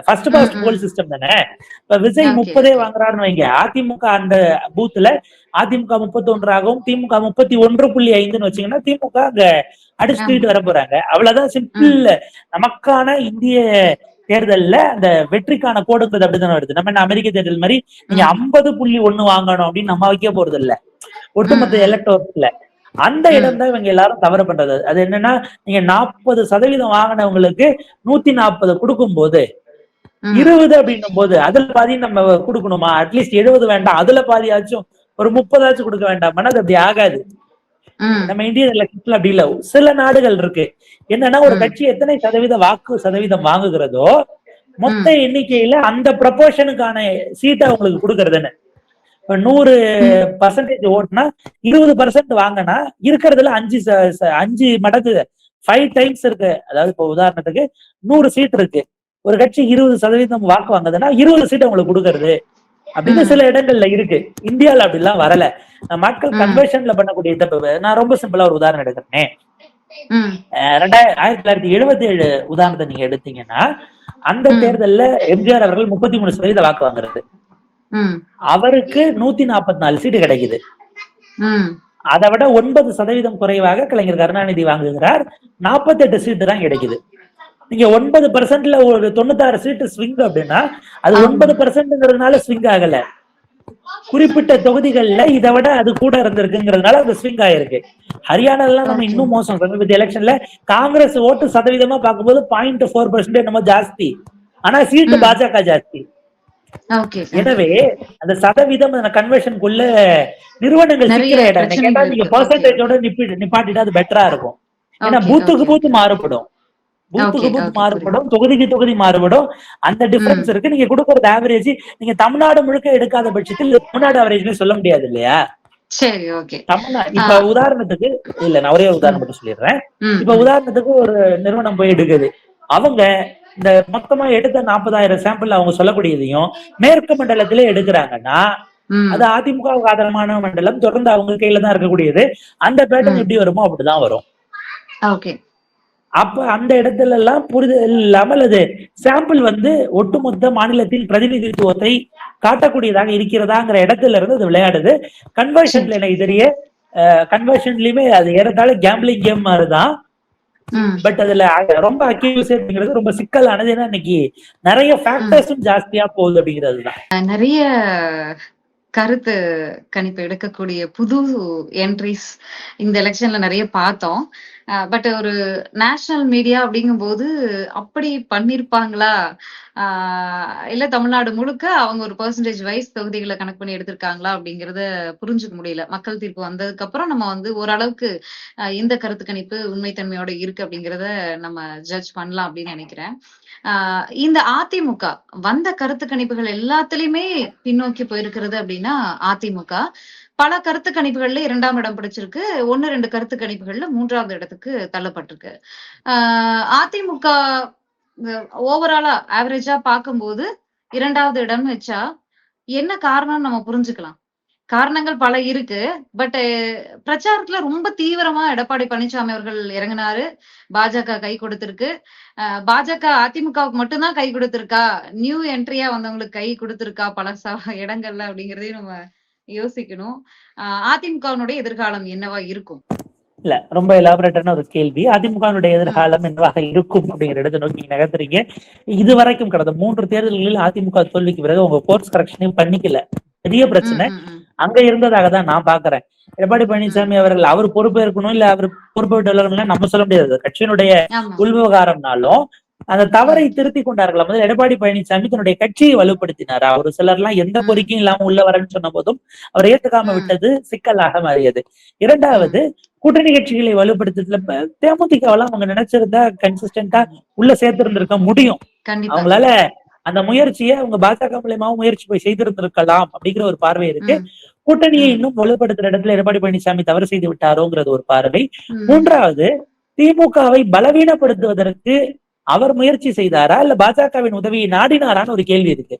ஃபர்ஸ்ட் ம் பாஸ்ட் போல் ம் சிஸ்டம் தானே. இப்ப விஜய் ஓகே 30 ஓகே வாங்குறாருன்னு வைங்க, அதிமுக அந்த பூத்துல அதிமுக 31 ஆகவும் திமுக 31.5 வச்சீங்கன்னா திமுக அங்க அடிச்சுட்டு ஆமா. வர போறாங்க, அவ்வளவுதான் சிம்பிள். ம் நமக்கான இந்திய தேர்தல்ல அந்த வெற்றிக்கான கோடுங்கிறது அப்படித்தானே வருது. நம்ம என்ன அமெரிக்க தேர்தல் மாதிரி நீங்க ம் 50.1 வாங்கணும் அப்படின்னு நம்ம வைக்க போறது இல்ல ம் ஒட்டுமொத்த ம் எலக்டோர்ஸ்ல. அந்த ம் இடம் தான் இவங்க எல்லாரும் தவறு பண்றது. அது என்னன்னா, நீங்க 40% வாங்கினவங்களுக்கு 140 கொடுக்கும் போது ம் 20 அப்படின்னும் போது அதுல பாதி நம்ம கொடுக்கணுமா? அட்லீஸ்ட் 70 வேண்டாம், அதுல பாதியாச்சும் ஒரு 30 கொடுக்க வேண்டாம். அது அப்படி ஆகாது. ம் நம்ம இந்தியன் எலெக்ஷன்ல அப்படி இல்ல. சில நாடுகள் இருக்கு என்னன்னா, ஒரு ம் கட்சி எத்தனை வாக்கு சதவீதம் வாங்குகிறதோ மொத்த ம் எண்ணிக்கையில அந்த ப்ரொபோர்ஷனுக்கான சீட்டை அவங்களுக்கு கொடுக்கறதுன்னு. இப்ப 100% ஓட்டுனா 20% வாங்கினா இருக்கிறதுல 5 மடங்கு 5 டைம்ஸ் இருக்கு. அதாவது இப்ப உதாரணத்துக்கு 100 சீட் இருக்கு, ஒரு கட்சி 20% வாக்கு வாங்குதுன்னா 20 சீட் அவங்களுக்கு கொடுக்கறது அப்படின்னு ம் சில இடங்கள்ல இருக்கு. இந்தியால அப்படிலாம் வரல. மக்கள் ம் கன்வர்ஷன்ல பண்ணக்கூடிய தப்பு. நான் ரொம்ப சிம்பிளா ஒரு உதாரணம் எடுக்கிறேன். ம் 1977 உதாரணத்தை நீங்க எடுத்தீங்கன்னா, அந்த ம் தேர்தல்ல எம்ஜிஆர் அவர்கள் 33% வாக்கு வாங்குறது, ம் அவருக்கு 144 சீட்டு கிடைக்குது. ம் அதை விட 9% குறைவாக கலைஞர் கருணாநிதி வாங்குகிறார், 48 சீட்டு தான் கிடைக்குது. நீங்க 9%ல ஒரு 96 சீட்டு ஸ்விங் அப்படின்னா அது ஆமா. 9%ங்கிறதுனால ஸ்விங் ஆகல, குறிப்பிட்ட தொகுதிகள்ல இதை விட அது கூட இருந்திருக்குங்கிறதுனால அது ஸ்விங் ஆயிருக்கு. ஹரியானாலாம் நம்ம ஓகே இன்னும் மோசம். சமீபத்திய எலெக்ஷன்ல காங்கிரஸ் ஓட்டு சதவீதமா பார்க்கும்போது 0.4% என்னமோ ஜாஸ்தி, ஆனா சீட்டு ம் பாஜக ஜாஸ்தி. ஓகே ஓகே எனவே அந்த சதவீதம் அந்த கன்வர்ஷனுக்குள்ள நிறுவனங்கள் நிறைய சிக்கிற இடம். பிரச்சனைகள் கேட்டா நீங்க இருக்கு. ஓகே பெர்சன்டேஜோட நிப்பாட்டிட்டு அது பெட்டரா இருக்கும். ஏன்னா ஓகே பூத்துக்கு ஓகே பூத்து மாறுபடும், பூத்துக்கு ஓகே பூத்து ஓகே புரியுது. மாறுபடும், தொகுதிக்கு தொகுதி மாறுபடும். அந்த ம் டிஃபரன்ஸ் இருக்கு. நீங்க கொடுக்கறது ஆவரேஜ் நீங்க தமிழ்நாடு முழுக்க எடுக்காத பட்சத்தில் தமிழ்நாடு ஆவரேஜ்னு சொல்ல முடியாது இல்லையா? சரி, ஓகே. இப்ப உதாரணத்துக்கு இல்ல, நான் ஒரே ஒரு உதாரணம் மட்டும் சொல்லிடுறேன். இப்ப உதாரணத்துக்கு ஒரு நிறுவனம் போய் எடுக்குது. அவங்க இந்த மொத்தமா எடுத்த 40,000 சாம்பிள் அவங்க சொல்லக்கூடியதையும் மேற்கு மண்டலத்திலே எடுக்கிறாங்கன்னா, அது அதிமுகவுக்கு ஆதரமான மண்டலம், தொடர்ந்து அவங்க கையில தான் இருக்கக்கூடியது. அந்த பேட்டர்ன் எப்படி வருமோ அப்படிதான் வரும். அப்ப அந்த இடத்துல எல்லாம் புரிதல் இல்லாமல் அது சாம்பிள் ஒட்டுமொத்த மாநிலத்தின் பிரதிநிதித்துவத்தை காட்டக்கூடியதாக இருக்கிறதாங்கிற இடத்துல இருந்து அது விளையாடுது. கன்வர்ஷன்ல எனக்கு தெரிய கன்வர்ஷன்லயுமே அது ஏறத்தாழ கேம்பிளிங் கேம் மாதிரிதான். பட் அதுல ரொம்ப அக்யூரேசிங்கிறது ரொம்ப சிக்கலானது. ஏன்னா இன்னைக்கு நிறைய ஃபேக்டர்ஸும் ஜாஸ்தியா போகுது அப்படிங்கிறதுதான். நிறைய கருத்து கணிப்பு எடுக்கக்கூடிய புது என்ட்ரிஸ் இந்த எலெக்ஷன்ல நிறைய பார்த்தோம். பட் ஒரு நேஷனல் மீடியா அப்படிங்கும்போது அப்படி பண்ணிருப்பாங்களா, இல்ல தமிழ்நாடு முழுக்க அவங்க ஒரு பெர்சன்டேஜ் வைஸ் தொகுதிகளை கணக்கு பண்ணி எடுத்திருக்காங்களா அப்படிங்கறத புரிஞ்சுக்க முடியல. மக்கள் தீர்ப்பு வந்ததுக்கு அப்புறம் நம்ம ஓரளவுக்கு இந்த கருத்து கணிப்பு உண்மைத்தன்மையோட இருக்கு அப்படிங்கறத நம்ம ஜட்ஜ் பண்ணலாம் அப்படின்னு நினைக்கிறேன். இந்த அதிமுக வந்த கருத்து கணிப்புகள் எல்லாத்துலயுமே பின்னோக்கி போயிருக்கிறது அப்படின்னா அதிமுக பல கருத்து கணிப்புகள்ல 2ஆம் இடம் பிடிச்சிருக்கு. 1-2 கருத்து கணிப்புகள்ல 3வது இடத்துக்கு தள்ளப்பட்டிருக்கு. அதிமுக ஓவராலா ஆவரேஜா பார்க்கும்போது 2வது இடம் வச்சா என்ன காரணம் நம்ம புரிஞ்சுக்கலாம். காரணங்கள் பல இருக்கு. பட் பிரச்சாரத்துல ரொம்ப தீவிரமா எடப்பாடி பழனிசாமி அவர்கள் இறங்கினாரு. பாஜக கை கொடுத்திருக்கு. பாஜக அதிமுகவுக்கு மட்டும்தான் கை கொடுத்திருக்கா, நியூ என்ட்ரியா வந்தவங்களுக்கு கை கொடுத்திருக்கா பல இடங்கள்ல அப்படிங்கறதையும் நம்ம யோசிக்கணும். அதிமுகவினுடைய எதிர்காலம் என்னவா இருக்கும்? இல்ல, ரொம்ப எலாபரேட்டான ஒரு கேள்வி. அதிமுகவினுடைய எதிர்காலம் என்னவாக இருக்கும் அப்படிங்கிற இடத்தை நோக்கி நகர்த்துறீங்க. இதுவரைக்கும் கடந்த 3 தேர்தல்களில் அதிமுக தோல்விக்கு பிறகு உங்க கோர்ஸ் கரெக்ஷனையும் பண்ணிக்கல. பெரிய பிரச்சனை அங்க இருந்ததாக தான் நான் பாக்குறேன். எடப்பாடி பழனிசாமி அவர்கள் அவர் பொறுப்பேற்கணும் இல்ல அவர் பொறுப்பேற்று நம்ம சொல்ல முடியாது. கட்சியினுடைய உள்விவகாரம்னாலும் அந்த தவறை திருத்தி கொண்டார்களா. முதல்ல எடப்பாடி பழனிசாமி தன்னுடைய கட்சியை வலுப்படுத்தினாரா. ஒரு சிலர் எல்லாம் எந்த கோரிக்கையும் இல்லாம உள்ள வரேன்னு சொன்ன போதும் அவர் ஏத்துக்காம விட்டது சிக்கலாக மாறியது. 2வது, கூட்டணி கட்சிகளை வலுப்படுத்துறதுல தேமுதிகவெல்லாம் அவங்க நினைச்சிருந்தா கன்சிஸ்டன்டா உள்ள சேர்த்திருந்திருக்க முடியும். அவங்களால அந்த முயற்சியை அவங்க பாஜக மூலமாவும் முயற்சி போய் செய்திருந்திருக்கலாம் அப்படிங்கிற ஒரு பார்வை இருக்கு. கூட்டணியை இன்னும் வலுப்படுத்துற இடத்துல எடப்பாடி பழனிசாமி தவறு செய்து விட்டாரோங்கிறது ஒரு பார்வை. 3வது, திமுகவை பலவீனப்படுத்துவதற்கு அவர் முயற்சி செய்தாரா இல்ல பாஜகவின் உதவியை நாடினாரான்னு ஒரு கேள்வி இருக்கு.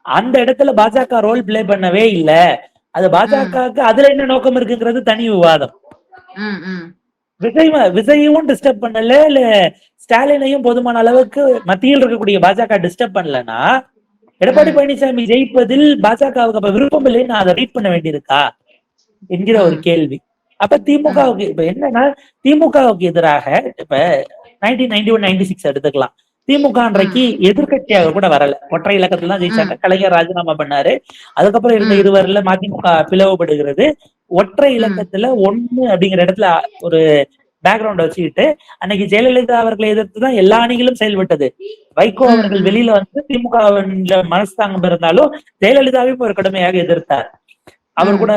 அந்த இடத்துல பாஜக ரோல் பிளே பண்ணவே இல்ல. அது பாஜகவுக்கு அதுல என்ன நோக்கம் இருக்குங்கிறது தனி விவாதம். விஜயும் டிஸ்டர்ப் பண்ணல, இல்ல ஸ்டாலினையும் போதுமான அளவுக்கு மத்தியில் இருக்கக்கூடிய பாஜக டிஸ்டர்ப் பண்ணலன்னா எடப்பாடி பழனிசாமி ஜெயிப்பதில் பாஜகவுக்கு அப்ப விருப்பம் இல்லைன்னு அதை ரீட் பண்ண வேண்டியிருக்கா என்கிற ஒரு கேள்வி. அப்ப திமுகவுக்கு இப்ப என்னன்னா, திமுகவுக்கு எதிராக இப்ப 1991-96 எடுத்துக்கலாம். திமுக அன்றைக்கு எதிர்கட்சியாக கூட வரல, ஒற்றை இலக்கத்துல தான் ஜெயிச்சாங்க. கலைஞர் ராஜினாமா பண்ணாரு. அதுக்கப்புறம் இருந்த இருவர்ல மதிமுக பிளவுபடுகிறது. ஒற்றை இலக்கத்துல 1 அப்படிங்கிற இடத்துல ஒரு பேக்ரவுண்ட் வச்சுக்கிட்டு அன்னைக்கு ஜெயலலிதா அவர்களை எதிர்த்துதான் எல்லா அணிகளும் செயல்பட்டது. வைகோ அவர்கள் வெளியில திமுக மனஸ்தாங்கம் இருந்தாலும் ஜெயலலிதாவையும் ஒரு கடுமையாக எதிர்த்தார். அவர் கூட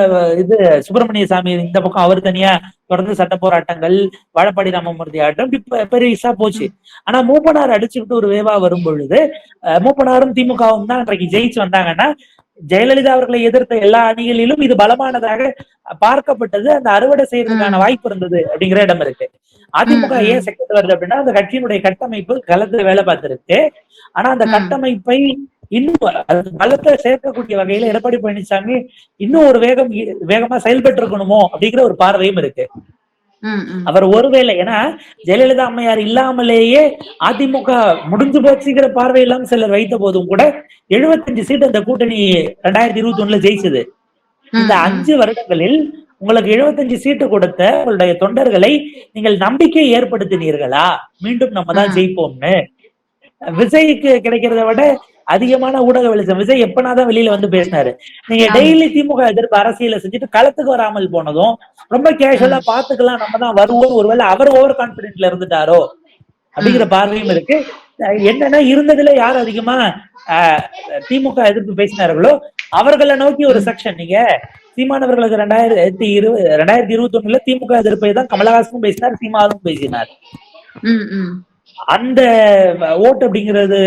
சுப்பிரமணிய சாமி இந்த பக்கம் அவர் தனியா தொடர்ந்து சட்ட போராட்டங்கள், வாழப்பாடி ராமமூர்த்தி ஆட்டம் பெருசா போச்சு. ஆனா மூப்பனார் அடிச்சுக்கிட்டு ஒரு வேவா வரும் பொழுது மூப்பனாரும் திமுகவும் தான் அன்றைக்கு ஜெயிச்சு வந்தாங்கன்னா ஜெயலலிதா அவர்களை எதிர்த்த எல்லா அணிகளிலும் இது பலமானதாக பார்க்கப்பட்டது. அந்த அறுவடை செய்யறதுக்கான வாய்ப்பு இருந்தது அப்படிங்கிற இடம் இருக்கு. அதிமுக ஏன் செகண்ட் வருது அப்படின்னா அந்த கட்சியினுடைய கட்டமைப்பு களத்துல வேலை பார்த்திருக்கு. ஆனா அந்த கட்டமைப்பை இன்னும் பலத்தை சேர்க்கக்கூடிய வகையில எடப்பாடி பழனிசாமி இன்னும் ஒரு வேகமா செயல்பட்டு இருக்கணுமோ அப்படிங்கிற ஒரு பார்வையும் இருக்கு. அவர் ஒருவேளை ஏன்னா ஜெயலலிதா அம்மையார் இல்லாமலேயே அதிமுக முடிஞ்சு போச்சுங்கிற பார்வை இல்லாம சிலர் வைத்த போதும் கூட 75 சீட் அந்த கூட்டணி 2021 ஜெயிச்சது. இந்த 5 வருடங்களில் உங்களுக்கு 75 சீட்டு கொடுத்த உங்களுடைய தொண்டர்களை நீங்கள் நம்பிக்கை ஏற்படுத்தினீர்களா? மீண்டும் நம்ம தான் ஜெயிப்போம்னு. விஜய்க்கு கிடைக்கிறத விட அதிகமான ஊடக வெளிச்சம் விஜய் எப்பனாதான் வெளியில பேசினாரு. நீங்க டெய்லி திமுக எதிர்ப்பு அரசியலை செஞ்சுட்டு களத்துக்கு வராமல் போனதும் ரொம்ப கேஷுவலா பாத்துக்கலாம் நம்ம தான் வருவோம், ஒருவேளை அவர் ஓவர் கான்பிடென்ட்ல இருந்துட்டாரோ அப்படிங்கிற பார்வையும் இருக்கு. என்னன்னா இருந்ததுல யார் அதிகமா திமுக எதிர்ப்பு பேசினார்களோ அவர்களை நோக்கி ஒரு செக்ஷன். நீங்க சீமானவர்களுக்கு 2021 திமுக எதிர்ப்பை தான் கமலஹாசனும் பேசினார், சீமாவும் பேசினார். அந்த ஓட்டு அப்படிங்கிறது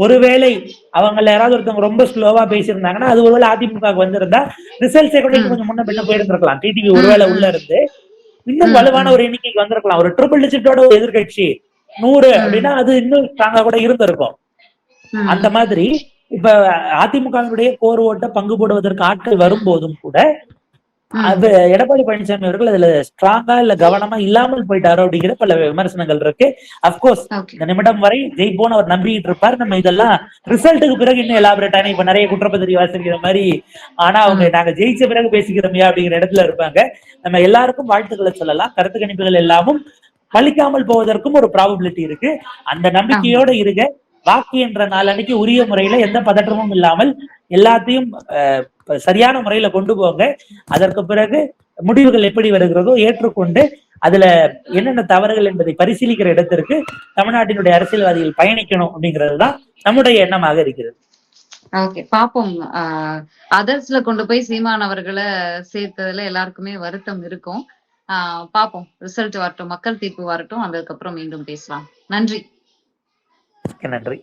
ஒருவேளை அவங்க யாராவது ஒருத்தவங்க ரொம்ப ஸ்லோவா பேசியிருந்தாங்கன்னா அது ஒருவேளை அதிமுகவுக்கு வந்திருந்தா ரிசல்ட்ஸை கூட இன்னும் கொஞ்சம் முன்ன பின்ன போயிருந்திருக்கலாம். டிடிவி ஒருவேளை உள்ள இருந்து இன்னும் வலுவான ஒரு எண்ணிக்கைக்கு வந்திருக்கலாம். ஒரு ட்ரிபிள் டிஜிட்டோட ஒரு எதிர்கட்சி 100 அப்படின்னா அது இன்னும் ஸ்ட்ராங்கா கூட இருந்திருக்கும். அந்த மாதிரி இப்ப அதிமுகவினுடைய கோர் ஓட்ட பங்கு போடுவதற்கு ஆட்கள் வரும்போதும் கூட அது எடப்பாடி பழனிசாமி அவர்கள் அதுல ஸ்ட்ராங்கா இல்ல கவனமா இல்லாமல் போயிட்டாரோ அப்படிங்கிற பல விமர்சனங்கள் இருக்கு. அப்கோர்ஸ் இந்த நிமிடம் வரை ஜெயிப்போன்னு அவர் நம்பிக்கிட்டு இருப்பாரு. நம்ம இதெல்லாம் ரிசல்ட்டுக்கு பிறகு இன்னும் எலாபரேட்டான இப்ப நிறைய குற்றப்பத்திரிகை வாசிக்கிற மாதிரி ஆனா அவங்க நாங்க ஜெயிச்ச பிறகு பேசிக்கிறோமையா அப்படிங்கிற இடத்துல இருப்பாங்க. நம்ம எல்லாருக்கும் வாழ்த்துக்களை சொல்லலாம். கருத்து கணிப்புகள் எல்லாமும் பலிக்காமல் போவதற்கும் ஒரு ப்ராபபிலிட்டி இருக்கு. அந்த நம்பிக்கையோட இருக்க வாக்கு என்ற நாளன்னைக்கு உரிய முறையில எந்த பதற்றமும் இல்லாமல் எல்லாத்தையும் சரியான முறையில கொண்டு போங்க. அதற்கு பிறகு முடிவுகள் எப்படி வருகிறதோ ஏற்றுக்கொண்டு அதுல என்னென்ன தவறுகள் என்பதை பரிசீலிக்கிற இடத்திற்கு தமிழ்நாட்டினுடைய அரசியல்வாதிகள் பயணிக்கணும் அப்படிங்கிறதுதான் நம்முடைய எண்ணமாக இருக்கிறது. ஓகே, பாப்போம். அதர்ஸ்ல கொண்டு போய் சீமான் அவர்களை சேர்த்ததுல எல்லாருக்குமே வருத்தம் இருக்கும். பாப்போம், ரிசல்ட் வரட்டும், மக்கள் தீர்ப்பு வரட்டும், அதுக்கப்புறம் மீண்டும் பேசலாம். நன்றி. நன்றி.